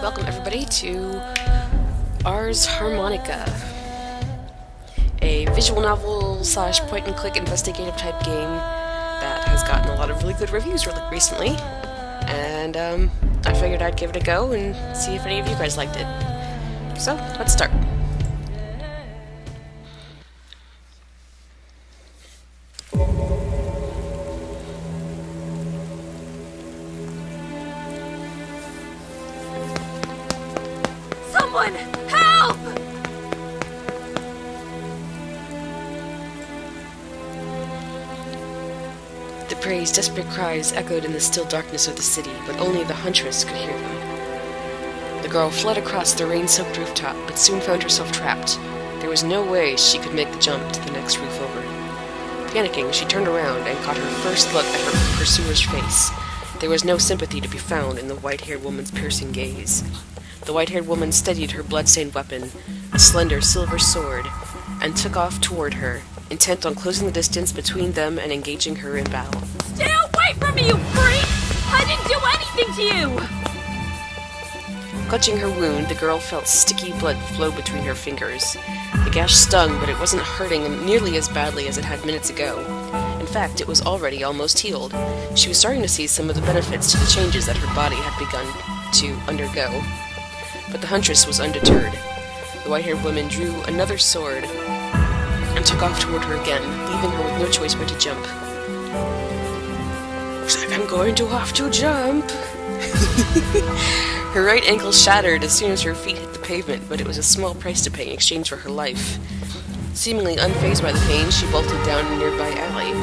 Welcome everybody to Ars Harmonia, a visual novel slash point and click investigative type game that has gotten a lot of really good reviews recently, and I figured I'd give it a go and see if any of you guys liked it. So, let's start. Someone! Help! The prey's desperate cries echoed in the still darkness of the city, but only the huntress could hear them. The girl fled across the rain-soaked rooftop, but soon found herself trapped. There was no way she could make the jump to the next roof over. Panicking, she turned around and caught her first look at her pursuer's face. There was no sympathy to be found in the white-haired woman's piercing gaze. The white-haired woman steadied her blood-stained weapon, a slender silver sword, and took off toward her, intent on closing the distance between them and engaging her in battle. Stay away from me, you freak! I didn't do anything to you! Clutching her wound, the girl felt sticky blood flow between her fingers. The gash stung, but it wasn't hurting nearly as badly as it had minutes ago. In fact, it was already almost healed. She was starting to see some of the benefits to the changes that her body had begun to undergo. But the huntress was undeterred. The white-haired woman drew another sword and took off toward her again, leaving her with no choice but to jump. Looks like I'm going to have to jump. Her right ankle shattered as soon as her feet hit the pavement, but it was a small price to pay in exchange for her life. Seemingly unfazed by the pain, she bolted down a nearby alley.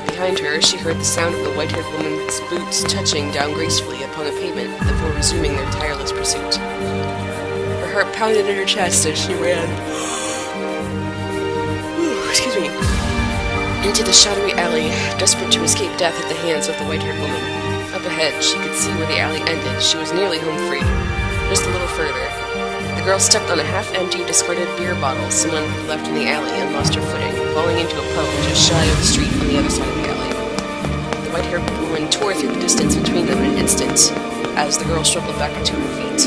Behind her, she heard the sound of the white-haired woman's boots touching down gracefully upon the pavement before resuming their tireless pursuit. Her heart pounded in her chest as she ran into the shadowy alley, desperate to escape death at the hands of the white-haired woman. Up ahead, she could see where the alley ended. She was nearly home free. Just a little further. The girl stepped on a half-empty, discarded beer bottle someone had left in the alley and lost her footing, falling into a puddle just shy of the street on the other side of the alley. The white-haired woman tore through the distance between them in an instant, as the girl struggled back to her feet.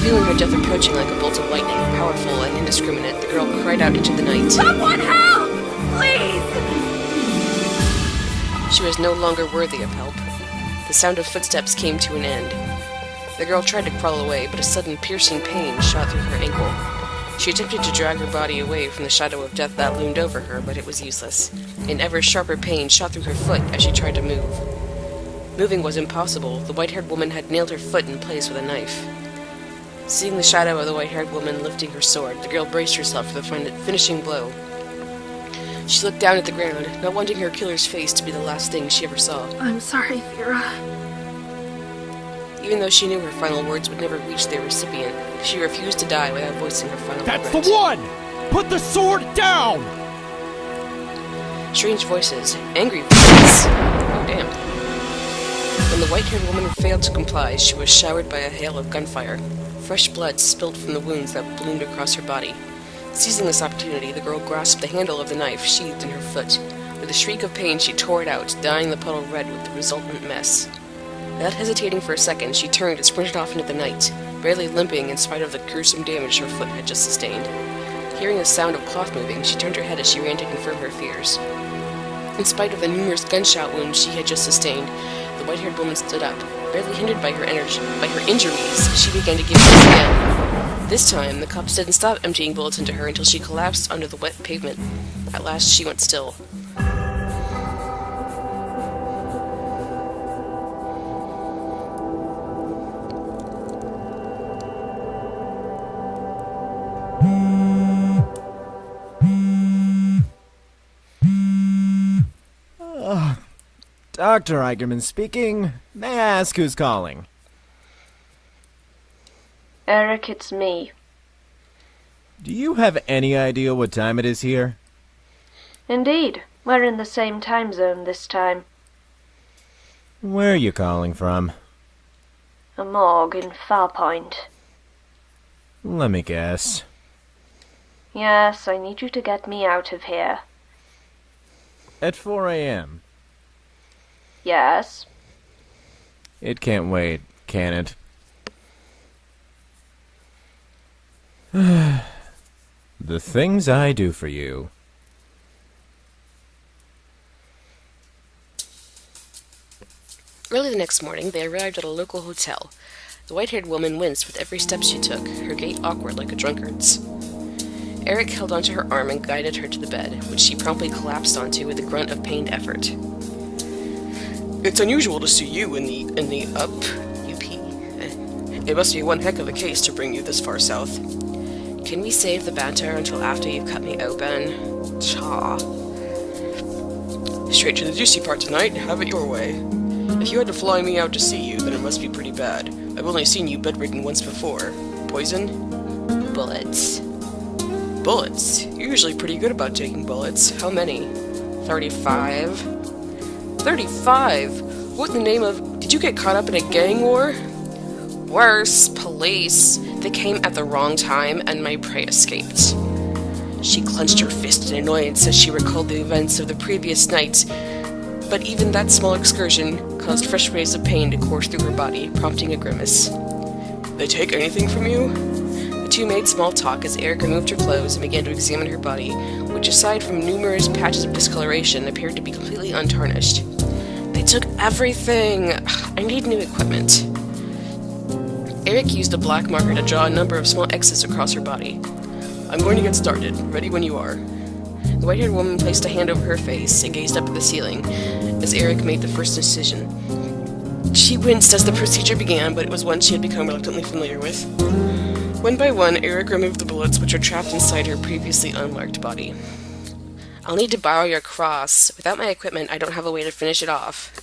Feeling her death approaching like a bolt of lightning, powerful and indiscriminate, the girl cried out into the night. Someone help! Please! She was no longer worthy of help. The sound of footsteps came to an end. The girl tried to crawl away, but a sudden piercing pain shot through her ankle. She attempted to drag her body away from the shadow of death that loomed over her, but it was useless. An ever sharper pain shot through her foot as she tried to move. Moving was impossible. The white-haired woman had nailed her foot in place with a knife. Seeing the shadow of the white-haired woman lifting her sword, the girl braced herself for the finishing blow. She looked down at the ground, not wanting her killer's face to be the last thing she ever saw. I'm sorry, Vera. Even though she knew her final words would never reach their recipient, she refused to die without voicing her final regret. That's the one! Put the sword down! Strange voices. Angry voices. Oh, damn. When the white-haired woman failed to comply, she was showered by a hail of gunfire. Fresh blood spilled from the wounds that bloomed across her body. Seizing this opportunity, the girl grasped the handle of the knife sheathed in her foot. With a shriek of pain, she tore it out, dyeing the puddle red with the resultant mess. Without hesitating for a second, she turned and sprinted off into the night, barely limping in spite of the gruesome damage her foot had just sustained. Hearing the sound of cloth moving, she turned her head as she ran to confirm her fears. In spite of the numerous gunshot wounds she had just sustained, the white-haired woman stood up. Barely hindered by her injuries, she began to give chase again. This time, the cops didn't stop emptying bullets into her until she collapsed under the wet pavement. At last, she went still. Dr. Eigerman speaking. May I ask who's calling? Eric, it's me. Do you have any idea what time it is here? Indeed. We're in the same time zone this time. Where are you calling from? A morgue in Farpoint. Let me guess. Yes, I need you to get me out of here. At 4 a.m. Yes. It can't wait, can it? The things I do for you. Early the next morning, they arrived at a local hotel. The white-haired woman winced with every step she took, her gait awkward like a drunkard's. Eric held onto her arm and guided her to the bed, which she promptly collapsed onto with a grunt of pained effort. It's unusual to see you in the UP. It must be one heck of a case to bring you this far south. Can we save the banter until after you've cut me open? Cha. Straight to the juicy part tonight, have it your way. If you had to fly me out to see you, then it must be pretty bad. I've only seen you bedridden once before. Poison? Bullets. Bullets? You're usually pretty good about taking bullets. How many? 35? 35? What in the name of... Did you get caught up in a gang war? Worse, police. They came at the wrong time, and my prey escaped. She clenched her fist in annoyance as she recalled the events of the previous night, but even that small excursion caused fresh waves of pain to course through her body, prompting a grimace. They take anything from you? The two made small talk as Eric removed her clothes and began to examine her body, which aside from numerous patches of discoloration, appeared to be completely untarnished. They took everything! I need new equipment. Eric used a black marker to draw a number of small X's across her body. I'm going to get started. Ready when you are. The white-haired woman placed a hand over her face and gazed up at the ceiling as Eric made the first incision. She winced as the procedure began, but it was one she had become reluctantly familiar with. One by one, Eric removed the bullets which were trapped inside her previously unmarked body. I'll need to borrow your cross. Without my equipment, I don't have a way to finish it off.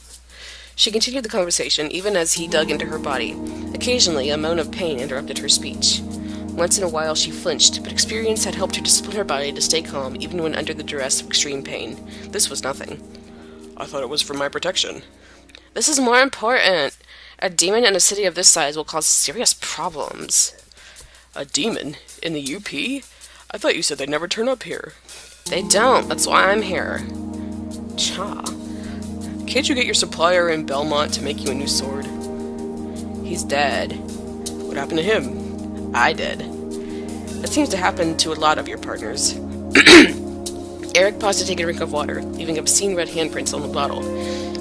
She continued the conversation, even as he dug into her body. Occasionally, a moan of pain interrupted her speech. Once in a while, she flinched, but experience had helped her discipline her body to stay calm, even when under the duress of extreme pain. This was nothing. I thought it was for my protection. This is more important. A demon in a city of this size will cause serious problems. A demon? In the UP? I thought you said they'd never turn up here. They don't. That's why I'm here. Cha. Can't you get your supplier in Belmont to make you a new sword? He's dead. What happened to him? I did. That seems to happen to a lot of your partners. Eric paused to take a drink of water, leaving obscene red handprints on the bottle.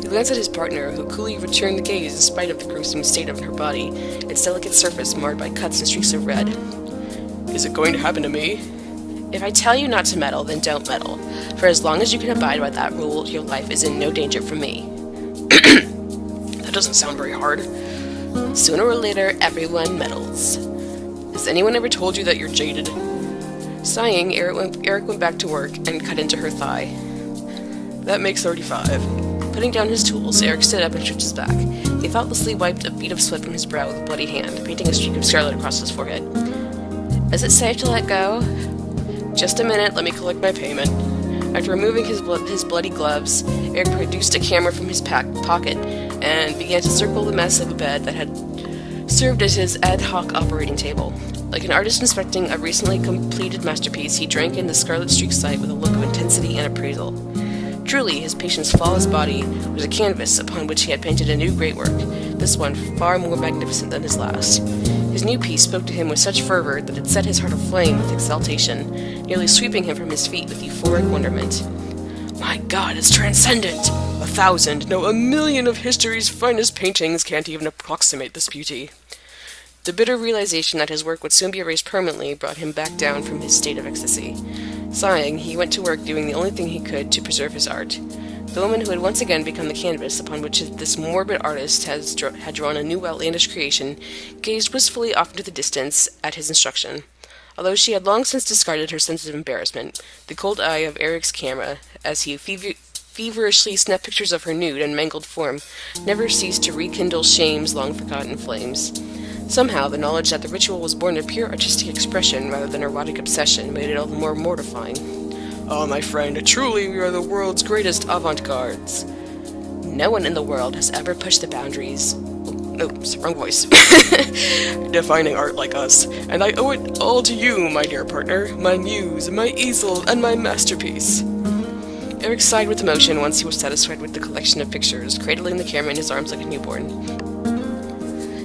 He glanced at his partner, who coolly returned the gaze in spite of the gruesome state of her body, its delicate surface marred by cuts and streaks of red. Is it going to happen to me? If I tell you not to meddle, then don't meddle. For as long as you can abide by that rule, your life is in no danger from me. That doesn't sound very hard. Sooner or later, everyone meddles. Has anyone ever told you that you're jaded? Sighing, Eric went back to work and cut into her thigh. That makes 35. Putting down his tools, Eric stood up and stretched his back. He thoughtlessly wiped a bead of sweat from his brow with a bloody hand, painting a streak of scarlet across his forehead. Is it safe to let go? Just a minute, let me collect my payment. After removing his bloody gloves, Eric produced a camera from his pocket and began to circle the mess of a bed that had served as his ad hoc operating table. Like an artist inspecting a recently completed masterpiece, he drank in the scarlet-streaked sight with a look of intensity and appraisal. Truly, his patient's flawless body was a canvas upon which he had painted a new great work, this one far more magnificent than his last. His new piece spoke to him with such fervor that it set his heart aflame with exaltation, nearly sweeping him from his feet with euphoric wonderment. My God, it's transcendent! 1,000, no, 1,000,000 of history's finest paintings can't even approximate this beauty. The bitter realization that his work would soon be erased permanently brought him back down from his state of ecstasy. Sighing, he went to work doing the only thing he could to preserve his art. The woman who had once again become the canvas upon which this morbid artist had drawn a new outlandish creation gazed wistfully off into the distance at his instruction. Although she had long since discarded her sense of embarrassment, the cold eye of Eric's camera, as he feverishly snapped pictures of her nude and mangled form, never ceased to rekindle shame's long-forgotten flames. Somehow, the knowledge that the ritual was born of pure artistic expression rather than erotic obsession made it all the more mortifying. Oh, my friend, truly we are the world's greatest avant-gardes. No one in the world has ever pushed the boundaries. Oops, wrong voice. Defining art like us, and I owe it all to you, my dear partner, my muse, my easel, and my masterpiece. Eric sighed with emotion once he was satisfied with the collection of pictures, cradling the camera in his arms like a newborn.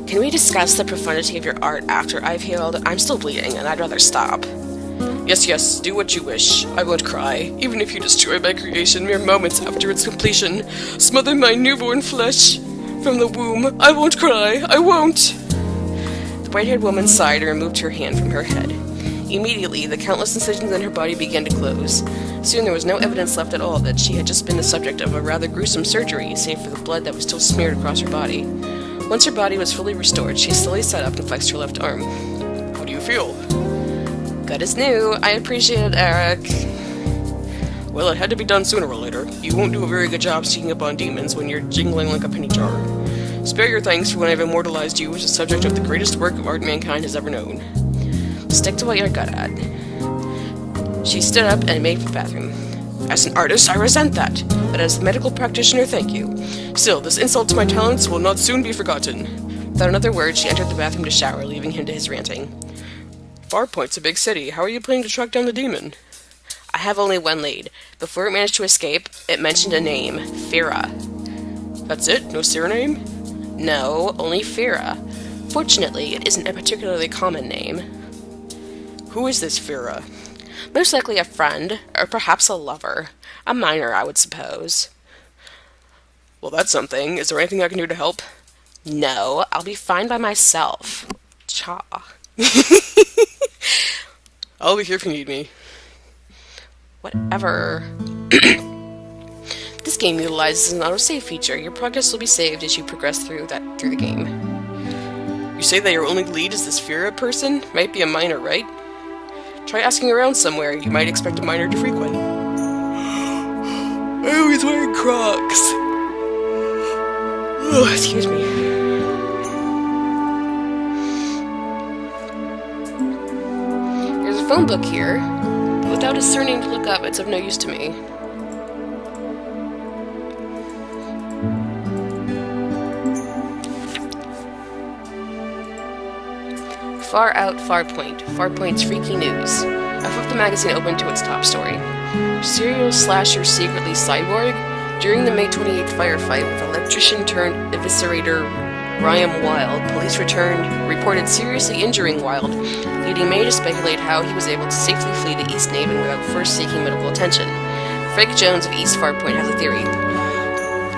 Can we discuss the profundity of your art after I've healed? I'm still bleeding, and I'd rather stop. Yes, yes, do what you wish. I won't cry, even if you destroy my creation mere moments after its completion. Smother my newborn flesh from the womb. I won't cry. I won't. The white-haired woman sighed and removed her hand from her head. Immediately, the countless incisions in her body began to close. Soon there was no evidence left at all that she had just been the subject of a rather gruesome surgery, save for the blood that was still smeared across her body. Once her body was fully restored, she slowly sat up and flexed her left arm. How do you feel? Good as new. I appreciate it, Eric. Well, it had to be done sooner or later. You won't do a very good job sneaking up on demons when you're jingling like a penny jar. Spare your thanks for when I've immortalized you as the subject of the greatest work of art mankind has ever known. Stick to what you're good at. She stood up and made for the bathroom. As an artist, I resent that, but as a medical practitioner, thank you. Still, this insult to my talents will not soon be forgotten. Without another word, she entered the bathroom to shower, leaving him to his ranting. Farpoint's a big city. How are you planning to track down the demon? I have only one lead. Before it managed to escape, it mentioned a name, Fira. That's it? No surname? No, only Fira. Fortunately, it isn't a particularly common name. Who is this Fira? Most likely a friend, or perhaps a lover. A minor, I would suppose. Well, that's something. Is there anything I can do to help? No, I'll be fine by myself. Cha. I'll be here if you need me. Whatever. This game utilizes an autosave feature. Your progress will be saved as you progress through the game. You say that your only lead is this Fira person? Might be a minor, right? Try asking around somewhere. You might expect a minor to frequent. Oh, he's wearing Crocs. Oh, excuse me. There's a phone book here, but without a surname to look up, it's of no use to me. Far Out Farpoint. Farpoint's freaky news. I flipped the magazine open to its top story. Serial slasher secretly cyborg? During the May 28th firefight with electrician-turned-eviscerator Ryan Wilde, police reported seriously injuring Wilde, leading many to speculate how he was able to safely flee to East Naven without first seeking medical attention. Frank Jones of East Farpoint has a theory.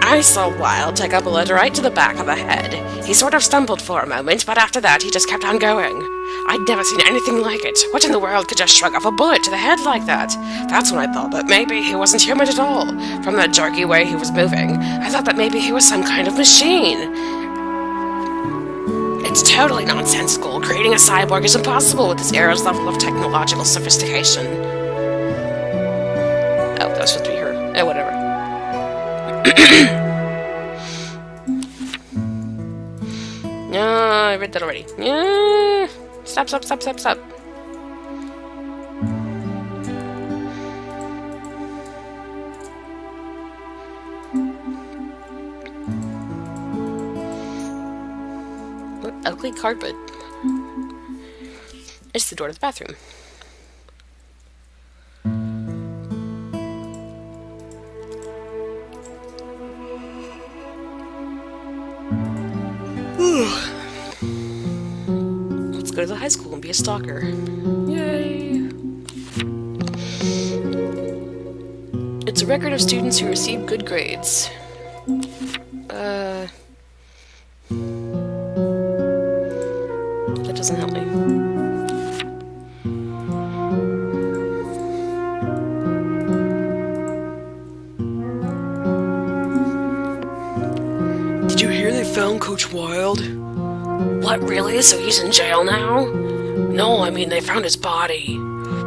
I saw Wilde take a bullet right to the back of the head. He sort of stumbled for a moment, but after that he just kept on going. I'd never seen anything like it. What in the world could just shrug off a bullet to the head like that? That's when I thought that maybe he wasn't human at all. From that jerky way he was moving, I thought that maybe he was some kind of machine. It's totally nonsensical. Creating a cyborg is impossible with this era's level of technological sophistication. Oh, that's supposed to be her. Eh, whatever. No, I read that already. Yeah. Stop. What ugly carpet. It's the door to the bathroom. Let's go to the high school and be a stalker. Yay! It's a record of students who receive good grades. That doesn't help me. Did you hear they found Coach Wilde? What, really? So he's in jail now? No, I mean they found his body.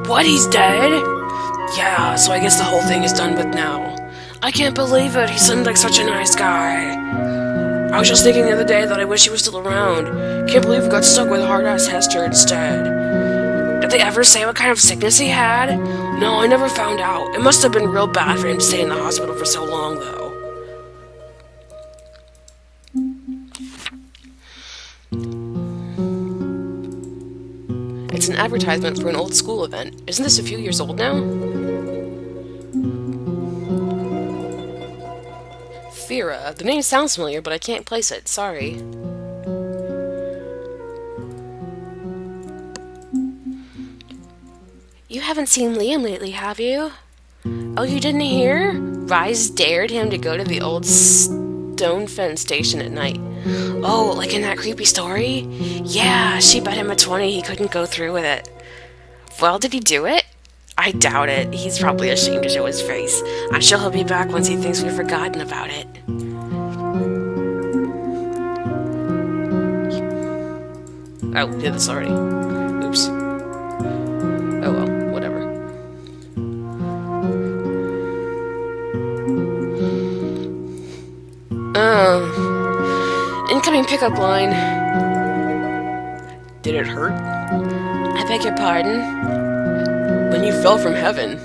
What, he's dead? Yeah, so I guess the whole thing is done with now. I can't believe it, he seemed like such a nice guy. I was just thinking the other day that I wish he was still around. Can't believe we got stuck with hard-ass Hester instead. Did they ever say what kind of sickness he had? No, I never found out. It must have been real bad for him to stay in the hospital for so long, though. It's an advertisement for an old school event. Isn't this a few years old now? Fira. The name sounds familiar, but I can't place it. Sorry. You haven't seen Liam lately, have you? Oh, you didn't hear? Rise dared him to go to the old stone fence station at night. Oh, like in that creepy story? Yeah, she bet him a 20 he couldn't go through with it. Well, did he do it? I doubt it. He's probably ashamed to show his face. I'm sure he'll be back once he thinks we've forgotten about it. Oh, we did this already. Oops. Oh well, whatever. Incoming pickup line. Did it hurt? I beg your pardon? When you fell from heaven.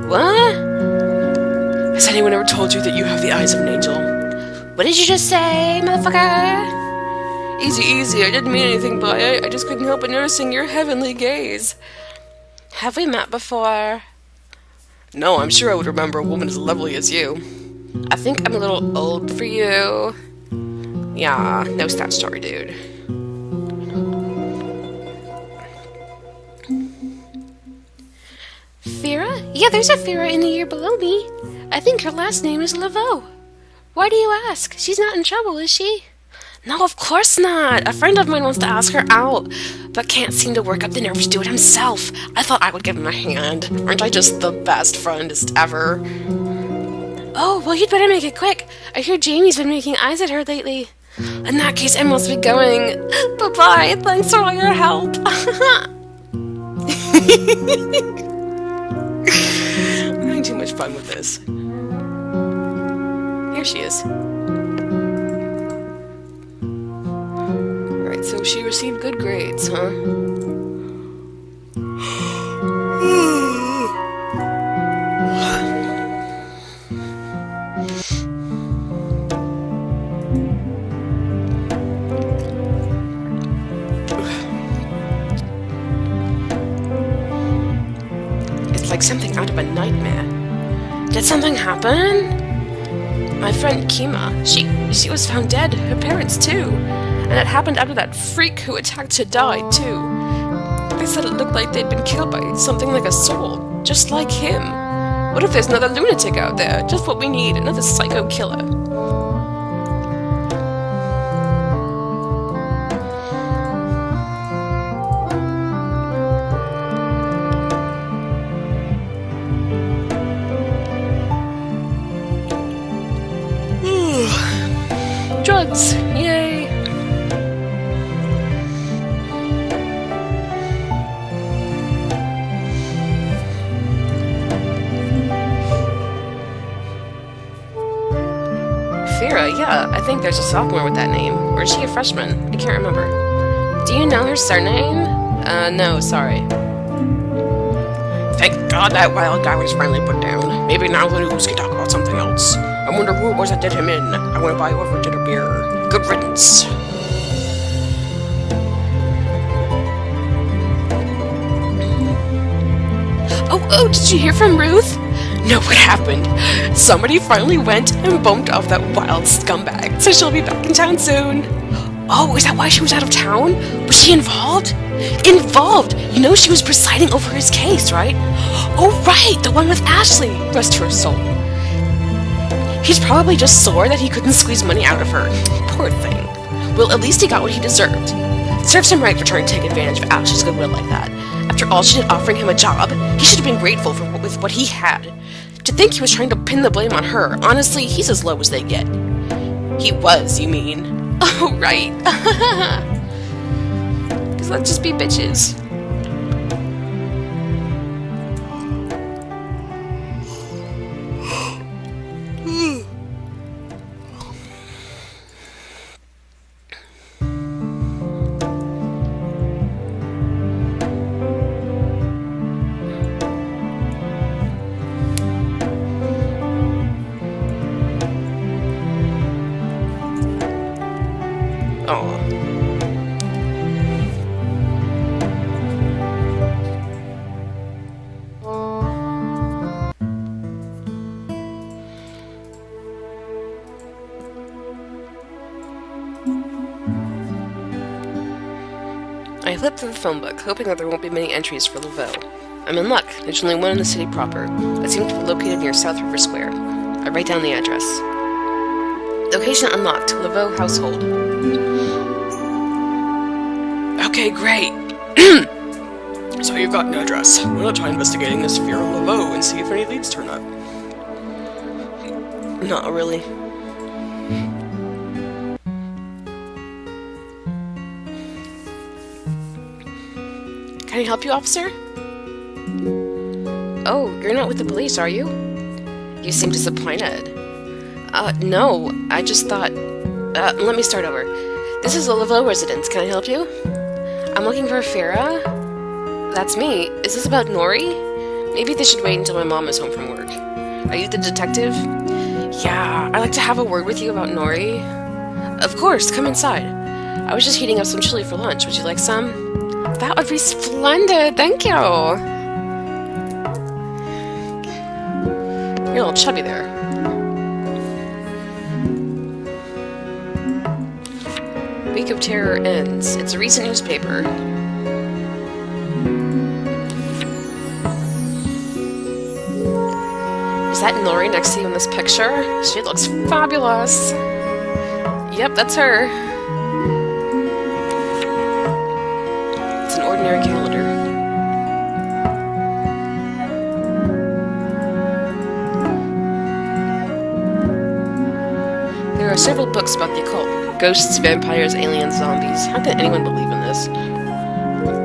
What? Has anyone ever told you that you have the eyes of an angel? What did you just say, motherfucker? Easy, easy. I didn't mean anything by it. I just couldn't help but noticing your heavenly gaze. Have we met before? No, I'm sure I would remember a woman as lovely as you. I think I'm a little old for you. Yeah, no stat story, dude. Vera? Yeah, there's a Vera in the year below me. I think her last name is Laveau. Why do you ask? She's not in trouble, is she? No, of course not. A friend of mine wants to ask her out, but can't seem to work up the nerve to do it himself. I thought I would give him a hand. Aren't I just the best friendest ever? Oh, well, you'd better make it quick. I hear Jamie's been making eyes at her lately. In that case, I must be going. Bye-bye. Thanks for all your help. I'm having too much fun with this. Here she is. Alright, so she received good grades, huh? It's like something out of a nightmare. Did something happen? My friend Kima, she was found dead, her parents too. And it happened after that freak who attacked her died too. They said it looked like they'd been killed by something like a soul, just like him. What if there's another lunatic out there? Just what we need, another psycho killer. Drugs! Yay! Vera, yeah, I think there's a sophomore with that name. Or is she a freshman? I can't remember. Do you know her surname? No, sorry. Thank God that wild guy was finally put down. Maybe now the news can talk about something else. I wonder who it was that did him in. I want to buy over dinner beer. Good riddance. Oh, did you hear from Ruth? No, what happened? Somebody finally went and bumped off that wild scumbag, so she'll be back in town soon. Oh, is that why she was out of town? Was she involved? Involved! You know she was presiding over his case, right? Oh, right, the one with Ashley. Rest her soul. He's probably just sore that he couldn't squeeze money out of her. Poor thing. Well, at least he got what he deserved. Serves him right for trying to take advantage of Ashley's goodwill like that. After all she did offering him a job, he should have been grateful with what he had. To think he was trying to pin the blame on her, honestly, he's as low as they get. He was, you mean? Oh, right. Because let's just be bitches. I flipped through the phone book, hoping that there won't be many entries for Laveau. I'm in luck. There's only one in the city proper. It seems to be located near South River Square. I write down the address. Location unlocked. Laveau household. Okay, great. So you've got an address. I'm gonna try investigating this fear of Laveau and see if any leads turn up. Not really. Can I help you, officer? Oh, you're not with the police, are you? You seem disappointed. No, I just thought... let me start over. This is a Laveau residence. Can I help you? I'm looking for Farah. That's me. Is this about Nori? Maybe they should wait until my mom is home from work. Are you the detective? Yeah, I'd like to have a word with you about Nori. Of course, come inside. I was just heating up some chili for lunch. Would you like some? That would be splendid, thank you! You're a little chubby there. Week of Terror ends. It's a recent newspaper. Is that Nori next to you in this picture? She looks fabulous! Yep, that's her. It's an ordinary calendar. There are several books about the occult. Ghosts, vampires, aliens, zombies. How can anyone believe in this?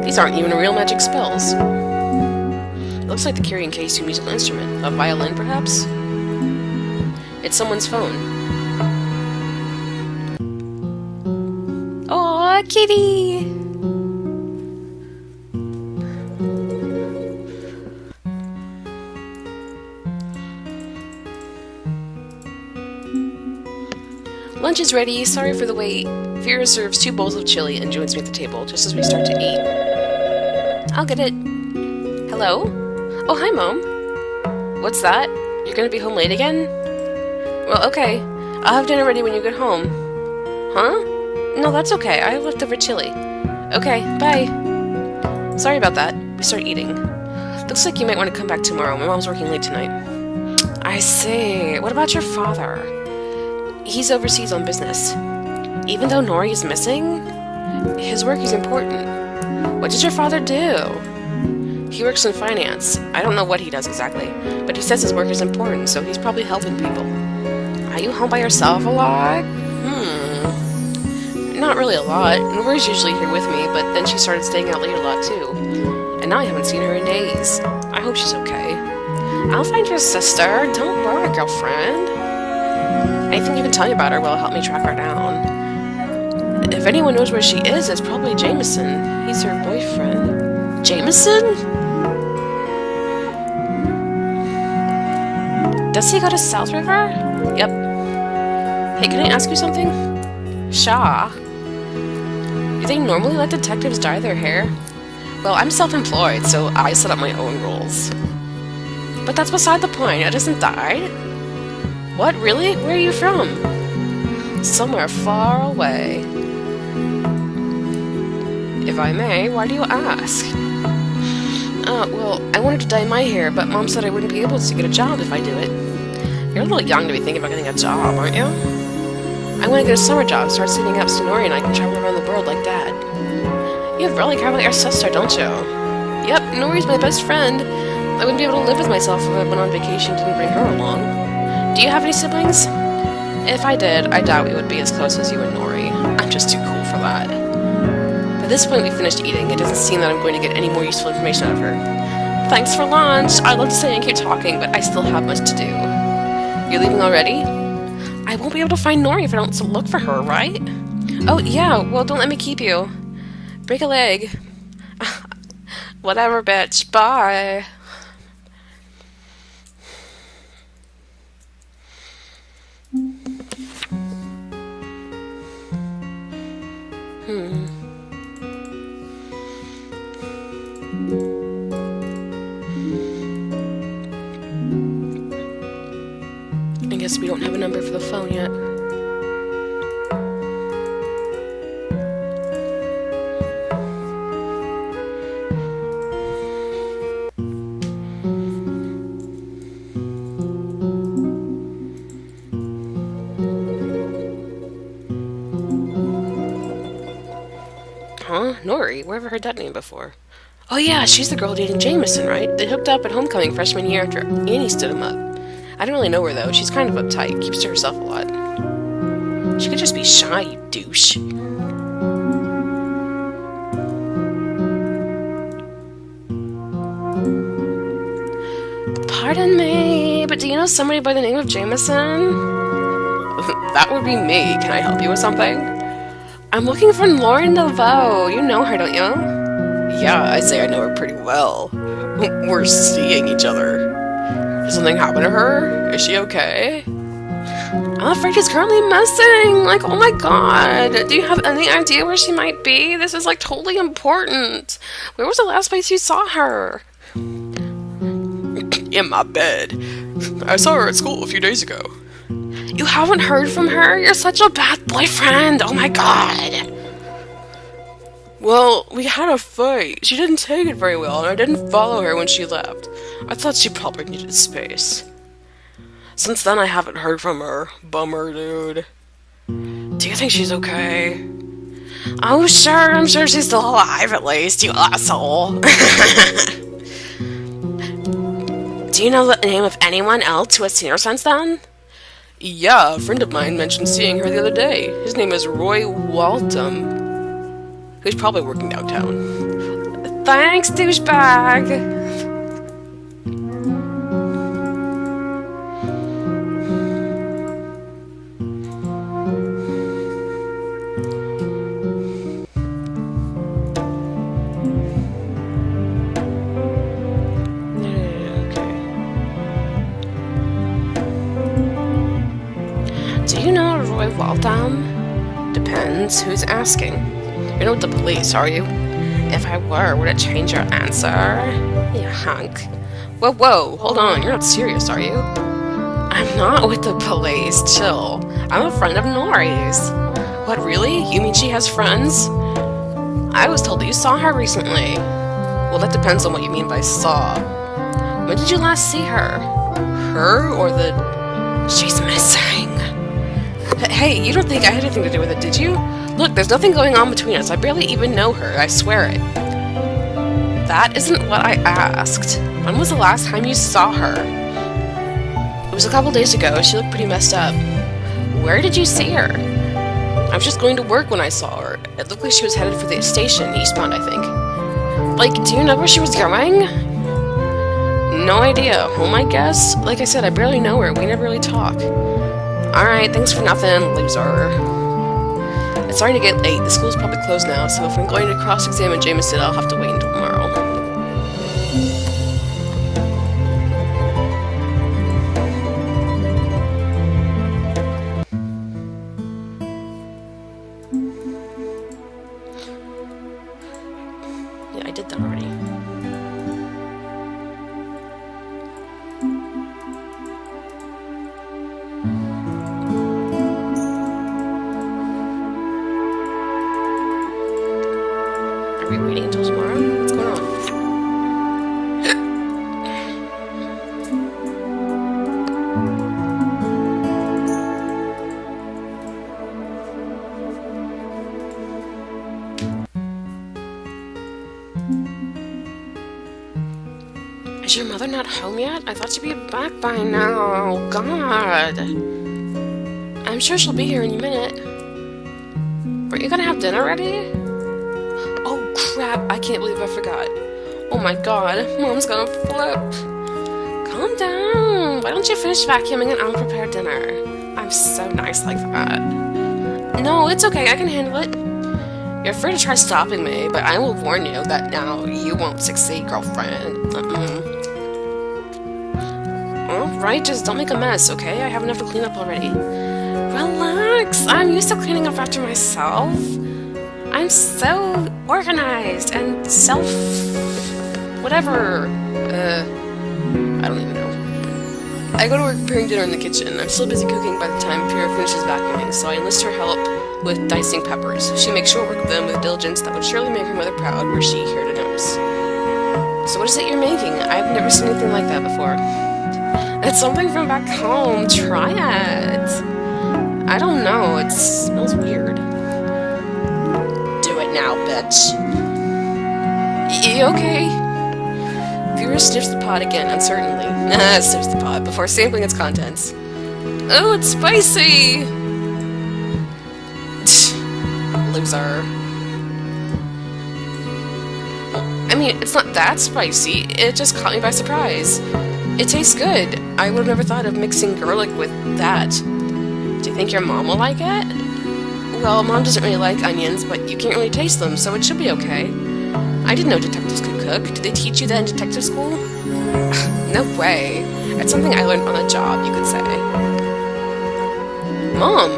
These aren't even real magic spells. It looks like the carrying case to a musical instrument. A violin, perhaps? It's someone's phone. Aw, kitty! Lunch is ready. Sorry for the wait. Vera serves 2 bowls of chili and joins me at the table just as we start to eat. I'll get it. Hello? Oh, hi, Mom. What's that? You're gonna be home late again? Well, okay. I'll have dinner ready when you get home. Huh? No, that's okay. I have leftover chili. Okay, bye. Sorry about that. We start eating. Looks like you might want to come back tomorrow. My mom's working late tonight. I see. What about your father? He's overseas on business. Even though Nori is missing, his work is important. What does your father do? He works in finance. I don't know what he does exactly, but he says his work is important, so he's probably helping people. Are you home by yourself a lot? Not really a lot. Nori's usually here with me, but then she started staying out late a lot too. And now I haven't seen her in days. I hope she's okay. I'll find your sister. Don't worry, girlfriend. Anything you can tell me about her will help me track her down. If anyone knows where she is, it's probably Jameson. He's her boyfriend. Jameson? Does he go to South River? Yep. Hey, can I ask you something? Shaw. Do they normally let detectives dye their hair? Well, I'm self-employed, so I set up my own rules. But that's beside the point. It isn't dyed. What, really? Where are you from? Somewhere far away. If I may, why do you ask? Well, I wanted to dye my hair, but Mom said I wouldn't be able to get a job if I do it. You're a little young to be thinking about getting a job, aren't you? I want to get a summer job, start saving up so Nori and I can travel around the world like Dad. You really care about your sister, don't you? Yep, Nori's my best friend. I wouldn't be able to live with myself if I went on vacation and didn't bring her along. Do you have any siblings? If I did, I doubt we would be as close as you and Nori. I'm just too cool for that. By this point, we finished eating. It doesn't seem that I'm going to get any more useful information out of her. Thanks for lunch. I'd love to stay and keep talking, but I still have much to do. You're leaving already? I won't be able to find Nori if I don't look for her, right? Oh, yeah. Well, don't let me keep you. Break a leg. Whatever, bitch. Bye. I guess we don't have a number for the phone yet. Huh? Nori? Where have I heard that name before? Oh yeah, she's the girl dating Jameson, right? They hooked up at homecoming freshman year after Annie stood him up. I don't really know her though. She's kind of uptight, keeps to herself a lot. She could just be shy, you douche. Pardon me, but do you know somebody by the name of Jameson? That would be me. Can I help you with something? I'm looking for Lauren Laveau. You know her, don't you? Yeah, I'd say I know her pretty well. We're seeing each other. Did something happen to her? Is she okay? I'm afraid she's currently missing. Like, oh my god. Do you have any idea where she might be? This is, like, totally important. Where was the last place you saw her? In my bed. I saw her at school a few days ago. You haven't heard from her? You're such a bad boyfriend. Oh my god. Well, we had a fight. She didn't take it very well, and I didn't follow her when she left. I thought she probably needed space. Since then, I haven't heard from her. Bummer, dude. Do you think she's okay? Oh, sure. I'm sure she's still alive, at least, you asshole. Do you know the name of anyone else who has seen her since then? Yeah, a friend of mine mentioned seeing her the other day. His name is Roy Waltham. Who's probably working downtown. Thanks, douchebag! Do you know Roy Waltham? Depends who's asking. You're not with the police, are you? If I were, would it change your answer? You hunk. Whoa, whoa, hold on, you're not serious, are you? I'm not with the police, chill. I'm a friend of Nori's. What, really? You mean she has friends? I was told that you saw her recently. Well, that depends on what you mean by saw. When did you last see her? Her, or the... She's missing. Hey, you don't think I had anything to do with it, did you? Look, there's nothing going on between us. I barely even know her, I swear it. That isn't what I asked. When was the last time you saw her? It was a couple days ago. She looked pretty messed up. Where did you see her? I was just going to work when I saw her. It looked like she was headed for the station, eastbound, I think. Like, do you know where she was going? No idea. Home, I guess? Like I said, I barely know her. We never really talk. Alright, thanks for nothing, loser. It's starting to get late. The school's probably closed now, so if I'm going to cross-examine Jameson, I'll have to wait until tomorrow. Yeah, I did that already. Are we waiting until tomorrow? What's going on? Is your mother not home yet? I thought she'd be back by now. Oh, God. I'm sure she'll be here any minute. Weren't you gonna have dinner ready? Oh, crap. I can't believe I forgot. Oh, my God. Mom's gonna flip. Calm down. Why don't you finish vacuuming and I'll prepare dinner? I'm so nice like that. No, it's okay. I can handle it. You're free to try stopping me, but I will warn you that now you won't succeed, girlfriend. Alright, just don't make a mess, okay? I have enough to clean up already. Relax! I'm used to cleaning up after myself. I'm so organized and whatever. I don't even know. I go to work preparing dinner in the kitchen. I'm still busy cooking by the time Pyrrha finishes vacuuming, so I enlist her help with dicing peppers. She makes short work of them with diligence that would surely make her mother proud were she here to notice. So what is it you're making? I've never seen anything like that before. It's something from back home. Try it. I don't know. It smells weird. Do it now, bitch. You okay? Vera sniffs the pot again, uncertainly. Sniffs the pot before sampling its contents. Oh, it's spicy! Loser. I mean, it's not that spicy. It just caught me by surprise. It tastes good. I would have never thought of mixing garlic with that. Do you think your mom will like it? Well, Mom doesn't really like onions, but you can't really taste them, so it should be okay. I didn't know detectives could cook. Did they teach you that in detective school? No way. It's something I learned on the job, you could say. Mom!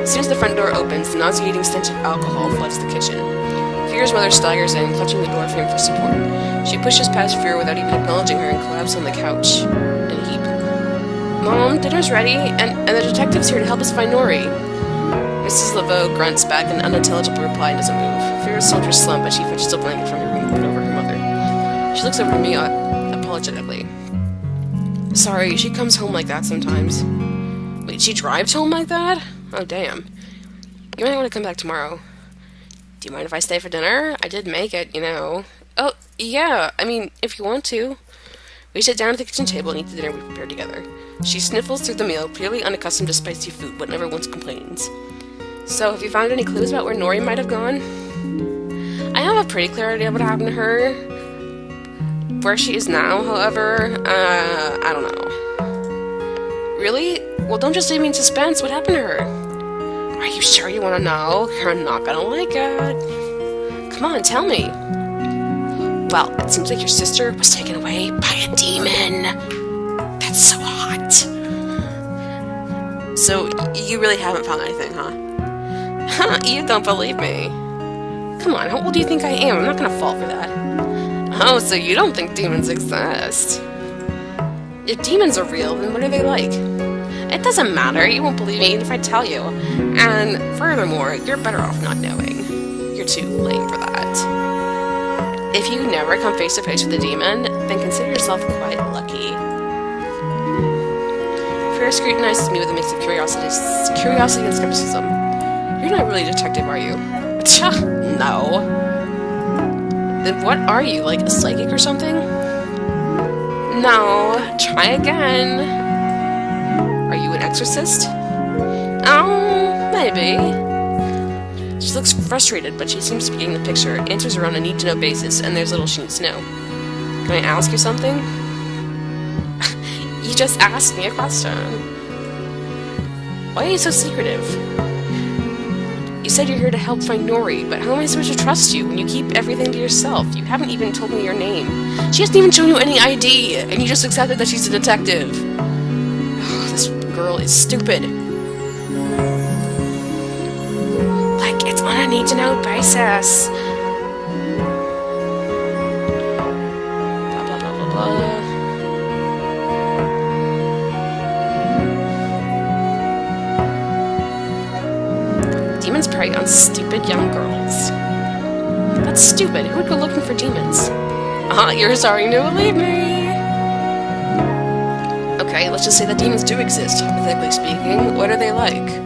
As soon as the front door opens, the nauseating stench of alcohol floods the kitchen. Fear's mother staggers in, clutching the door frame for support. She pushes past Fear without even acknowledging her and collapses on the couch in a heap. Mom, dinner's ready, and the detective's here to help us find Nori. Mrs. Laveau grunts back an unintelligible reply and doesn't move. Fear's shoulders slump as she fetches a blanket from her room and over her mother. She looks over to me apologetically. Sorry, she comes home like that sometimes. Wait, she drives home like that? Oh, damn. You might want to come back tomorrow. Do you mind if I stay for dinner? I did make it, you know. Oh, yeah, I mean, if you want to. We sit down at the kitchen table and eat the dinner we prepared together. She sniffles through the meal, clearly unaccustomed to spicy food, but never once complains. So, have you found any clues about where Nori might have gone? I have a pretty clear idea what happened to her. Where she is now, however, I don't know. Really? Well, don't just leave me in suspense. What happened to her? Are you sure you want to know? You're not gonna like it. Come on, tell me. Well, it seems like your sister was taken away by a demon. That's so hot. So, you really haven't found anything, huh? You don't believe me. Come on, how old do you think I am? I'm not gonna fall for that. Oh, so you don't think demons exist? If demons are real, then what are they like? It doesn't matter, you won't believe me even if I tell you. And furthermore, you're better off not knowing. You're too lame for that. If you never come face to face with a demon, then consider yourself quite lucky. Fear scrutinizes me with a mix of curiosity and skepticism. You're not really a detective, are you? No. Then what are you, like a psychic or something? No. Try again. Are you an exorcist? Oh, maybe. She looks frustrated, but she seems to be getting the picture. Answers are on a need-to-know basis, and there's little she needs to know. Can I ask you something? You just asked me a question. Why are you so secretive? You said you're here to help find Nori, but how am I supposed to trust you when you keep everything to yourself? You haven't even told me your name. She hasn't even shown you any ID, and you just accepted that she's a detective. Oh, this girl is stupid. Like, it's on a need-to-know basis. Blah, blah, blah, blah, blah. Demons prey on stupid young girls. That's stupid. Who would go looking for demons? You're starting to believe me. Okay, let's just say that demons do exist, hypothetically speaking. What are they like?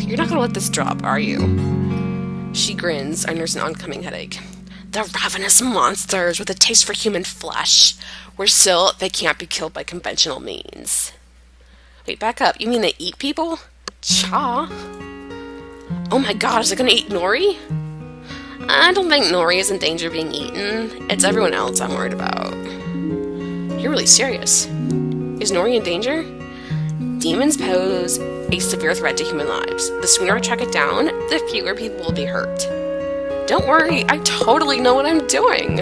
You're not gonna let this drop, are you? She grins. I nurse an oncoming headache. The ravenous monsters with a taste for human flesh. Worse still, they can't be killed by conventional means. Wait, back up. You mean they eat people? Cha? Oh my god, is it gonna eat Nori? I don't think Nori is in danger of being eaten. It's everyone else I'm worried about. You're really serious. Is Nori in danger? Demons pose a severe threat to human lives. The sooner I track it down, the fewer people will be hurt. Don't worry, I totally know what I'm doing.